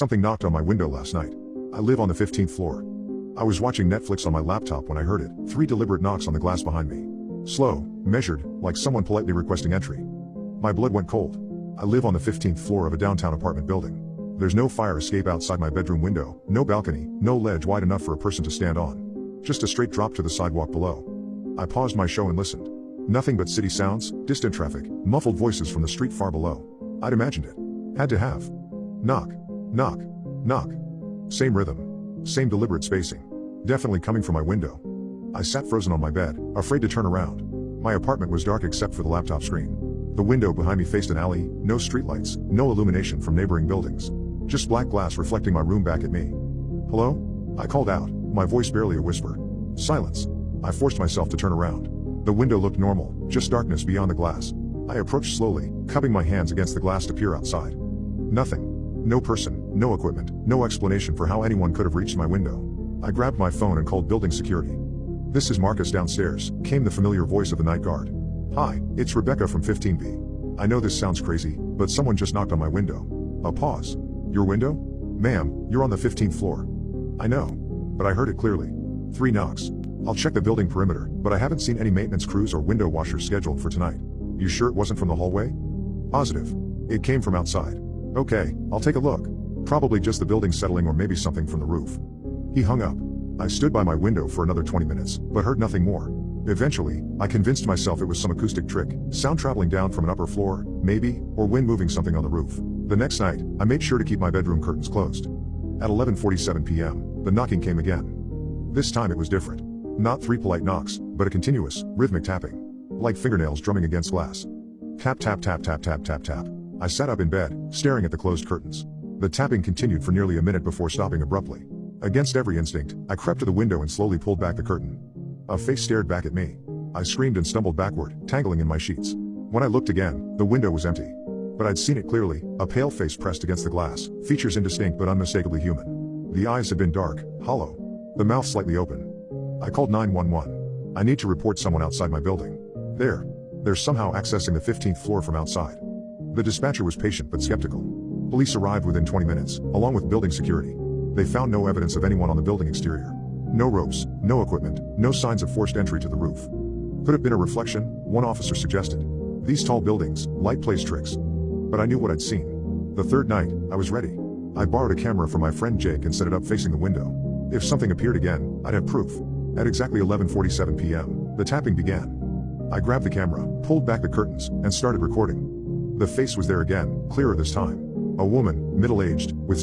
Something knocked on my window last night. I live on the 15th floor. I was watching Netflix on my laptop when I heard it. 3 deliberate knocks on the glass behind me. Slow, measured, like someone politely requesting entry. My blood went cold. I live on the 15th floor of a downtown apartment building. There's no fire escape outside my bedroom window, no balcony, no ledge wide enough for a person to stand on. Just a straight drop to the sidewalk below. I paused my show and listened. Nothing but city sounds, distant traffic, muffled voices from the street far below. I'd imagined it. Had to have. Knock. Knock. Knock. Same rhythm. Same deliberate spacing. Definitely coming from my window. I sat frozen on my bed, afraid to turn around. My apartment was dark except for the laptop screen. The window behind me faced an alley, no streetlights, no illumination from neighboring buildings. Just black glass reflecting my room back at me. Hello? I called out, my voice barely a whisper. Silence. I forced myself to turn around. The window looked normal, just darkness beyond the glass. I approached slowly, cupping my hands against the glass to peer outside. Nothing. No person, no equipment, no explanation for how anyone could have reached my window. I grabbed my phone and called building security. "This is Marcus downstairs," came the familiar voice of the night guard. "Hi, it's Rebecca from 15B. I know this sounds crazy, but someone just knocked on my window." A pause. "Your window? Ma'am, you're on the 15th floor." "I know. But I heard it clearly. 3 knocks. I'll check the building perimeter, but I haven't seen any maintenance crews or window washers scheduled for tonight." "You sure it wasn't from the hallway?" "Positive. It came from outside." "Okay, I'll take a look. Probably just the building settling or maybe something from the roof." He hung up. I stood by my window for another 20 minutes, but heard nothing more. Eventually, I convinced myself it was some acoustic trick, sound traveling down from an upper floor, maybe, or wind moving something on the roof. The next night, I made sure to keep my bedroom curtains closed. At 11:47 p.m., the knocking came again. This time it was different. Not 3 polite knocks, but a continuous, rhythmic tapping. Like fingernails drumming against glass. Tap tap tap tap tap tap tap. I sat up in bed, staring at the closed curtains. The tapping continued for nearly a minute before stopping abruptly. Against every instinct, I crept to the window and slowly pulled back the curtain. A face stared back at me. I screamed and stumbled backward, tangling in my sheets. When I looked again, the window was empty. But I'd seen it clearly, a pale face pressed against the glass, features indistinct but unmistakably human. The eyes had been dark, hollow. The mouth slightly open. I called 911. "I need to report someone outside my building." They're somehow accessing the 15th floor from outside." The dispatcher was patient but skeptical. Police arrived within 20 minutes, along with building security. They found no evidence of anyone on the building exterior. No ropes, no equipment, no signs of forced entry to the roof. Could have been a reflection, one officer suggested. These tall buildings, light plays tricks. But I knew what I'd seen. The third night, I was ready. I borrowed a camera from my friend Jake and set it up facing the window. If something appeared again, I'd have proof. At exactly 11:47 p.m., the tapping began. I grabbed the camera, pulled back the curtains, and started recording. The face was there again, clearer this time. A woman, middle-aged, with